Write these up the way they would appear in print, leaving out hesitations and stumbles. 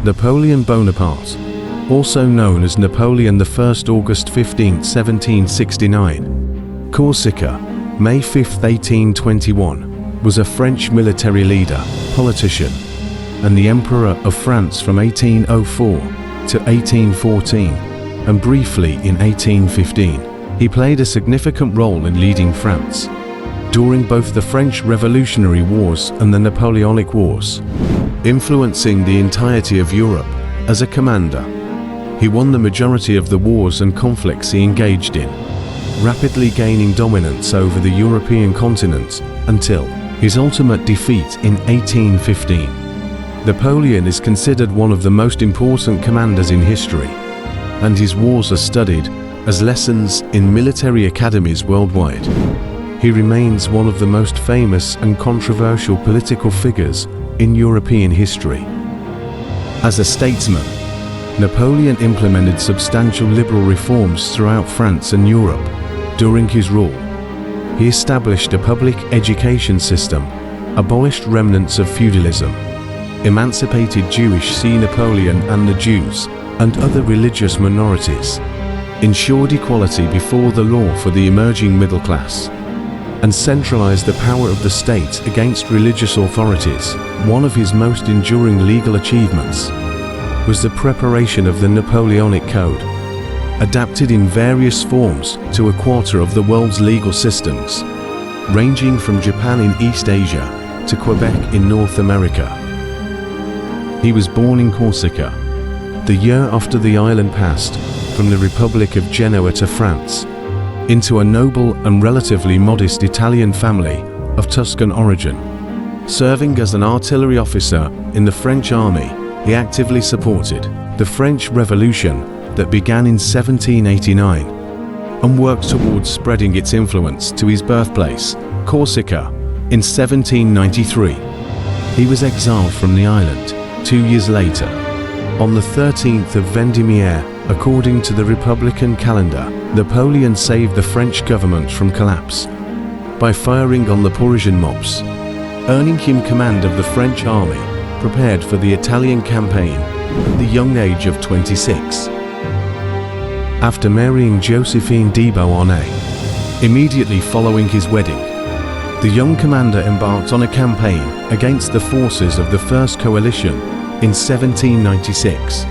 Napoleon Bonaparte, also known as Napoleon I, August 15, 1769, Corsica, May 5, 1821, was a French military leader, politician, and the Emperor of France from 1804 to 1814, and briefly in 1815. He played a significant role in leading France during both the French Revolutionary Wars and the Napoleonic Wars, influencing the entirety of Europe. As a commander, he won the majority of the wars and conflicts he engaged in, rapidly gaining dominance over the European continent until his ultimate defeat in 1815. Napoleon is considered one of the most important commanders in history, and his wars are studied as lessons in military academies worldwide. He remains one of the most famous and controversial political figures in European history. As a statesman, Napoleon implemented substantial liberal reforms throughout France and Europe. During his rule, he established a public education system, abolished remnants of feudalism, emancipated Jewish Napoleon and the Jews and other religious minorities, ensured equality before the law for the emerging middle class, and centralized the power of the state against religious authorities. One of his most enduring legal achievements was the preparation of the Napoleonic Code, adapted in various forms to a quarter of the world's legal systems, ranging from Japan in East Asia to Quebec in North America. He was born in Corsica, the year after the island passed from the Republic of Genoa to France, into a noble and relatively modest Italian family of Tuscan origin. Serving as an artillery officer in the French army, he actively supported the French Revolution that began in 1789 and worked towards spreading its influence to his birthplace, Corsica, in 1793. He was exiled from the island 2 years later, on the 13th of Vendémiaire. According to the Republican calendar, Napoleon saved the French government from collapse by firing on the Parisian mobs, earning him command of the French army prepared for the Italian campaign at the young age of 26. After marrying Josephine de Beauharnais, immediately following his wedding, the young commander embarked on a campaign against the forces of the First Coalition in 1796.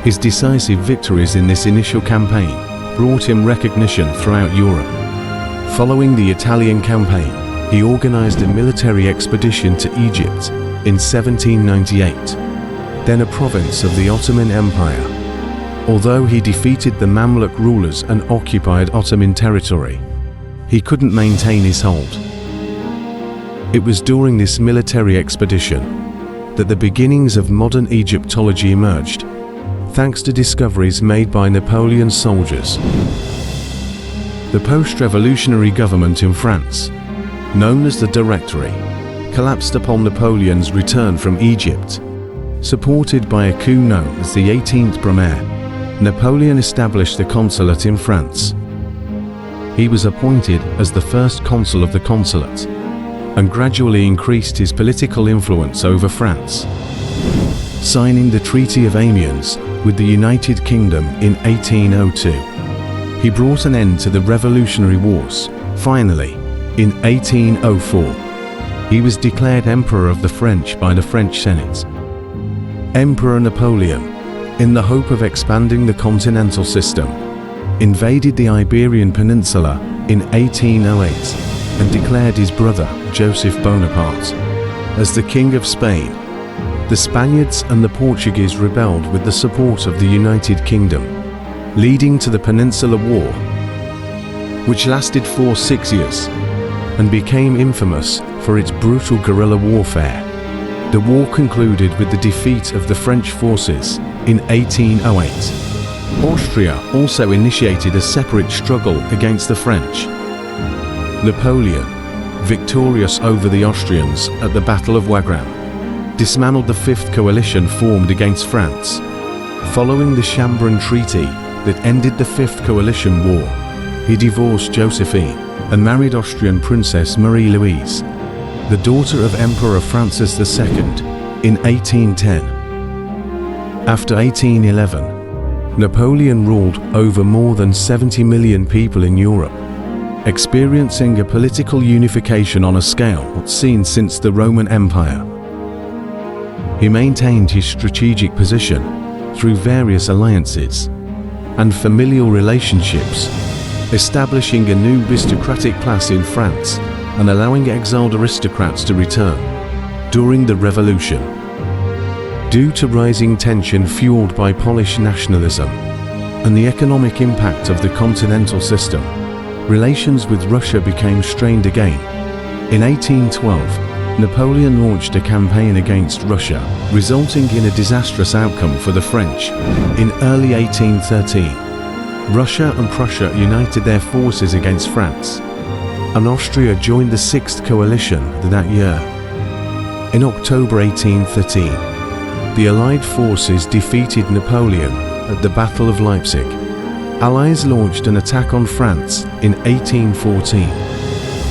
His decisive victories in this initial campaign brought him recognition throughout Europe. Following the Italian campaign, he organized a military expedition to Egypt in 1798, then a province of the Ottoman Empire. Although he defeated the Mamluk rulers and occupied Ottoman territory, he couldn't maintain his hold. It was during this military expedition that the beginnings of modern Egyptology emerged, thanks to discoveries made by Napoleon's soldiers. The post-revolutionary government in France, known as the Directory, collapsed upon Napoleon's return from Egypt. Supported by a coup known as the 18th Brumaire, Napoleon established the consulate in France. He was appointed as the first consul of the consulate, and gradually increased his political influence over France, signing the Treaty of Amiens with the United Kingdom in 1802. He brought an end to the Revolutionary Wars. Finally, in 1804, he was declared Emperor of the French by the French Senate. Emperor Napoleon, in the hope of expanding the continental system, invaded the Iberian Peninsula in 1808 and declared his brother, Joseph Bonaparte, as the King of Spain. The Spaniards and the Portuguese rebelled with the support of the United Kingdom, leading to the Peninsular War, which lasted for 6 years and became infamous for its brutal guerrilla warfare. The war concluded with the defeat of the French forces in 1808. Austria also initiated a separate struggle against the French. Napoleon, victorious over the Austrians at the Battle of Wagram, dismantled the Fifth Coalition formed against France. Following the Chambron Treaty that ended the Fifth Coalition War, he divorced Josephine and married Austrian Princess Marie-Louise, the daughter of Emperor Francis II, in 1810. After 1811, Napoleon ruled over more than 70 million people in Europe, experiencing a political unification on a scale not seen since the Roman Empire. He maintained his strategic position through various alliances and familial relationships, establishing a new aristocratic class in France and allowing exiled aristocrats to return during the Revolution. Due to rising tension fueled by Polish nationalism and the economic impact of the continental system, relations with Russia became strained again. In 1812, Napoleon launched a campaign against Russia, resulting in a disastrous outcome for the French. In early 1813, Russia and Prussia united their forces against France, and Austria joined the Sixth Coalition that year. In October 1813, the Allied forces defeated Napoleon at the Battle of Leipzig. Allies launched an attack on France in 1814,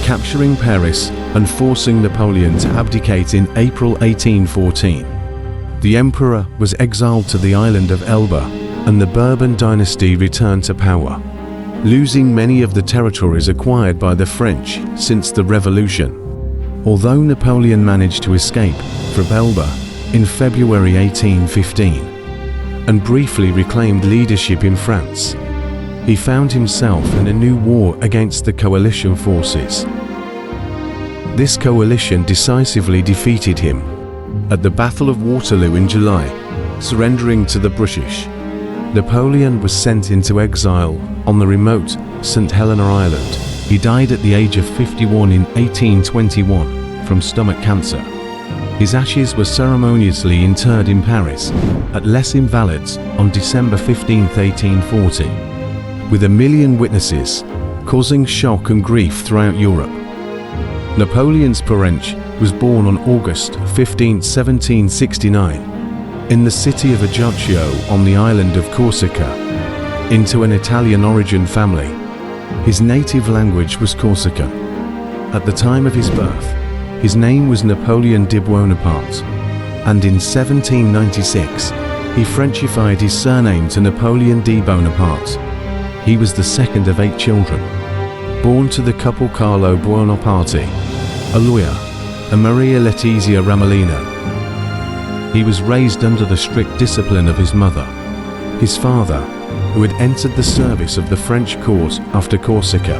capturing Paris and forcing Napoleon to abdicate in April 1814. The emperor was exiled to the island of Elba, and the Bourbon dynasty returned to power, losing many of the territories acquired by the French since the Revolution. Although Napoleon managed to escape from Elba in February 1815 and briefly reclaimed leadership in France, he found himself in a new war against the coalition forces. This coalition decisively defeated him at the Battle of Waterloo in July, surrendering to the British. Napoleon was sent into exile on the remote St. Helena Island. He died at the age of 51 in 1821 from stomach cancer. His ashes were ceremoniously interred in Paris at Les Invalides on December 15, 1840, with 1 million witnesses, causing shock and grief throughout Europe. Napoleon's parent was born on August 15, 1769, in the city of Ajaccio on the island of Corsica, into an Italian origin family. His native language was Corsican. At the time of his birth, his name was Napoleon de Bonaparte, and in 1796, he Frenchified his surname to Napoleon de Bonaparte. He was the second of 8 children, born to the couple Carlo Buonaparte, a lawyer, and Maria Letizia Ramolino. He was raised under the strict discipline of his mother. His father, who had entered the service of the French court after Corsica,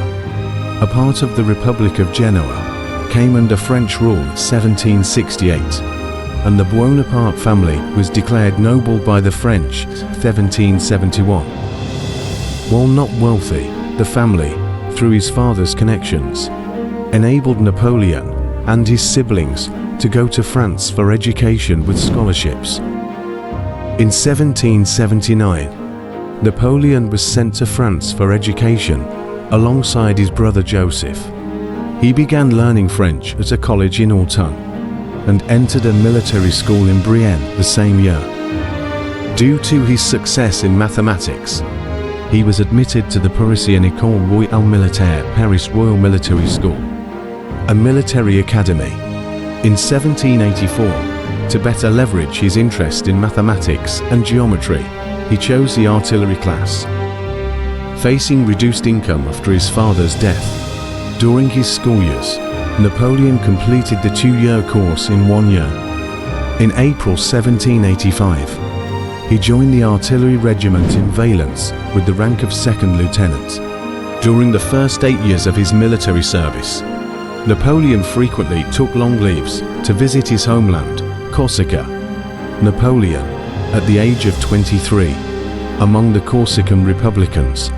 a part of the Republic of Genoa, came under French rule in 1768, and the Bonaparte family was declared noble by the French in 1771. While not wealthy, the family, through his father's connections, enabled Napoleon and his siblings to go to France for education with scholarships. In 1779, Napoleon was sent to France for education alongside his brother Joseph. He began learning French at a college in Autun and entered a military school in Brienne the same year. Due to his success in mathematics, he was admitted to the Parisian École Royale Militaire, Paris Royal Military School, a military academy. In 1784, to better leverage his interest in mathematics and geometry, he chose the artillery class. Facing reduced income after his father's death, during his school years, Napoleon completed the 2-year course in 1 year. In April 1785, he joined the artillery regiment in Valence with the rank of 2nd lieutenant. During the first 8 years of his military service, Napoleon frequently took long leaves to visit his homeland, Corsica. Napoleon, at the age of 23, among the Corsican Republicans.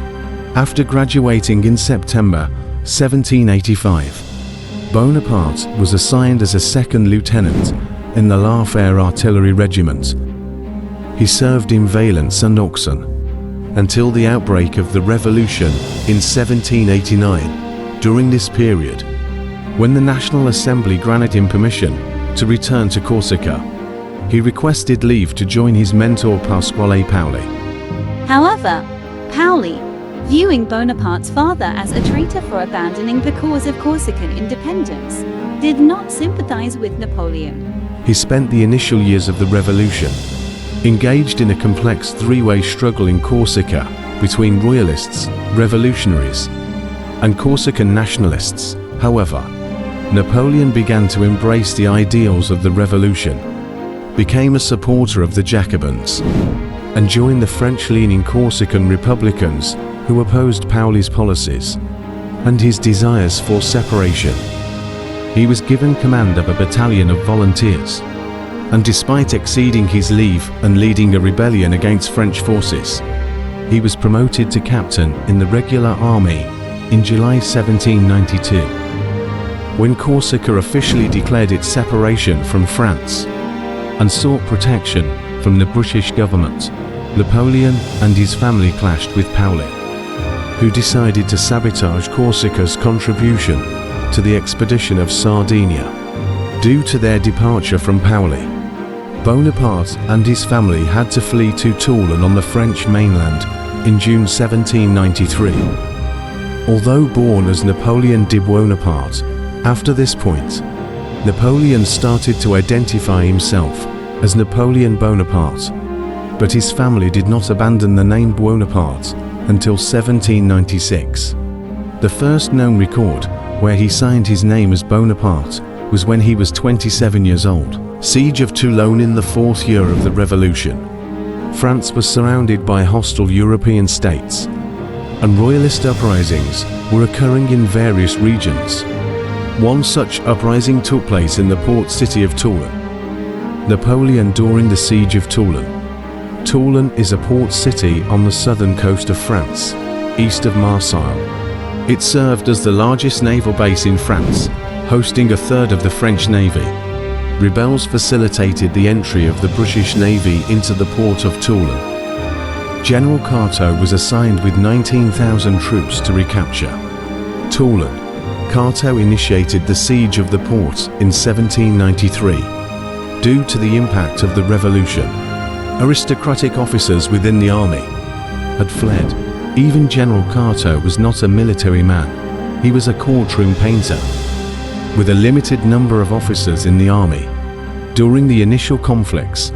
After graduating in September 1785, Bonaparte was assigned as a 2nd lieutenant in the La Fère Artillery Regiment. He served in Valence and Auxonne until the outbreak of the Revolution in 1789. During this period, when the National Assembly granted him permission to return to Corsica, he requested leave to join his mentor Pasquale Paoli. However, Paoli, viewing Bonaparte's father as a traitor for abandoning the cause of Corsican independence, did not sympathize with Napoleon. He spent the initial years of the revolution engaged in a complex three-way struggle in Corsica between royalists, revolutionaries, and Corsican nationalists. However, Napoleon began to embrace the ideals of the revolution, became a supporter of the Jacobins, and joined the French-leaning Corsican Republicans who opposed Paoli's policies and his desires for separation. He was given command of a battalion of volunteers, and despite exceeding his leave and leading a rebellion against French forces, he was promoted to captain in the regular army in July 1792. When Corsica officially declared its separation from France and sought protection from the British government, Napoleon and his family clashed with Paoli, who decided to sabotage Corsica's contribution to the expedition of Sardinia. Due to their departure from Paoli, Bonaparte and his family had to flee to Toulon on the French mainland in June 1793. Although born as Napoleon de Bonaparte, after this point, Napoleon started to identify himself as Napoleon Bonaparte, but his family did not abandon the name Bonaparte until 1796. The first known record where he signed his name as Bonaparte was when he was 27 years old. Siege of Toulon. In the fourth year of the Revolution, France was surrounded by hostile European states, and royalist uprisings were occurring in various regions. One such uprising took place in the port city of Toulon. Napoleon during the Siege of Toulon. Toulon is a port city on the southern coast of France, east of Marseille. It served as the largest naval base in France, hosting a third of the French Navy. Rebels facilitated the entry of the British Navy into the port of Toulon. General Carteau was assigned with 19,000 troops to recapture Toulon. Carteau initiated the siege of the port in 1793. Due to the impact of the revolution, aristocratic officers within the army had fled. Even General Carteau was not a military man. He was a courtroom painter, with a limited number of officers in the army. During the initial conflicts,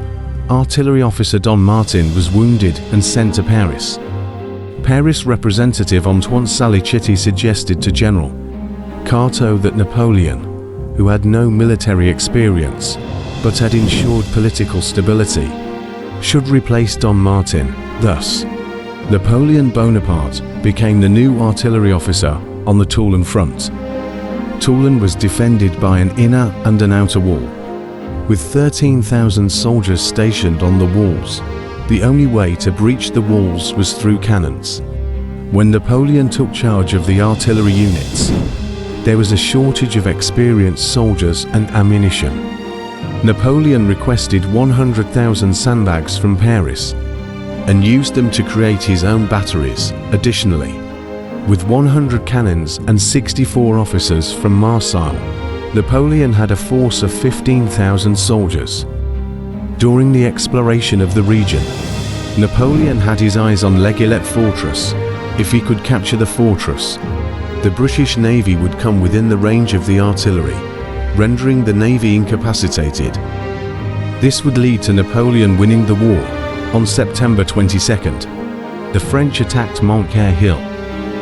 artillery officer Don Martin was wounded and sent to Paris. Paris representative Antoine Salicetti suggested to General Carteau that Napoleon, who had no military experience but had ensured political stability, should replace Don Martin. Thus, Napoleon Bonaparte became the new artillery officer on the Toulon front. Toulon was defended by an inner and an outer wall, with 13,000 soldiers stationed on the walls. The only way to breach the walls was through cannons. When Napoleon took charge of the artillery units, there was a shortage of experienced soldiers and ammunition. Napoleon requested 100,000 sandbags from Paris and used them to create his own batteries. Additionally, with 100 cannons and 64 officers from Marseille, Napoleon had a force of 15,000 soldiers. During the exploration of the region, Napoleon had his eyes on L'Aiguillette fortress. If he could capture the fortress, the British Navy would come within the range of the artillery, rendering the Navy incapacitated. This would lead to Napoleon winning the war. On September 22nd, the French attacked Montcair Hill.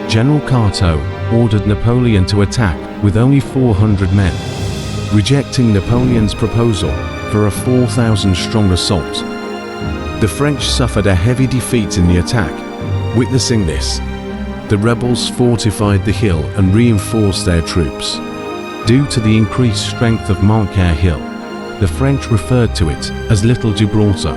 General Carteau ordered Napoleon to attack with only 400 men, rejecting Napoleon's proposal for a 4,000-strong assault. The French suffered a heavy defeat in the attack. Witnessing this, the rebels fortified the hill and reinforced their troops. Due to the increased strength of Montcair Hill, the French referred to it as Little Gibraltar.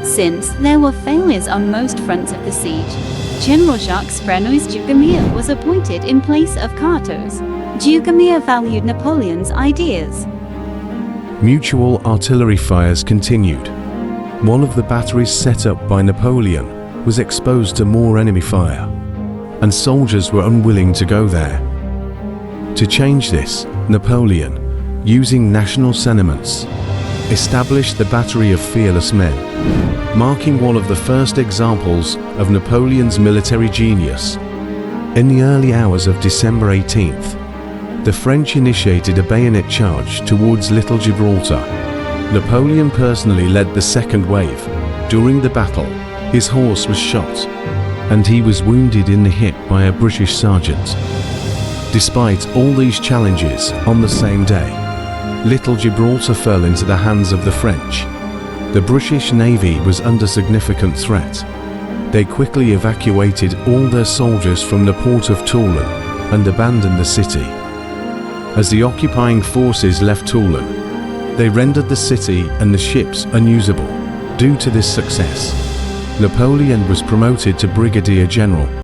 Since there were failures on most fronts of the siege, General Jacques Sprenois Dugommier was appointed in place of Carteau's. Dugommier valued Napoleon's ideas. Mutual artillery fires continued. One of the batteries set up by Napoleon was exposed to more enemy fire, and soldiers were unwilling to go there. To change this, Napoleon, using national sentiments, established the Battery of Fearless Men, marking one of the first examples of Napoleon's military genius. In the early hours of December 18th, the French initiated a bayonet charge towards Little Gibraltar. Napoleon personally led the second wave, During the battle, his horse was shot, and he was wounded in the hip by a British sergeant. Despite all these challenges, on the same day, Little Gibraltar fell into the hands of the French. The British Navy was under significant threat. They quickly evacuated all their soldiers from the port of Toulon and abandoned the city. As the occupying forces left Toulon, they rendered the city and the ships unusable. Due to this success, Napoleon was promoted to brigadier general.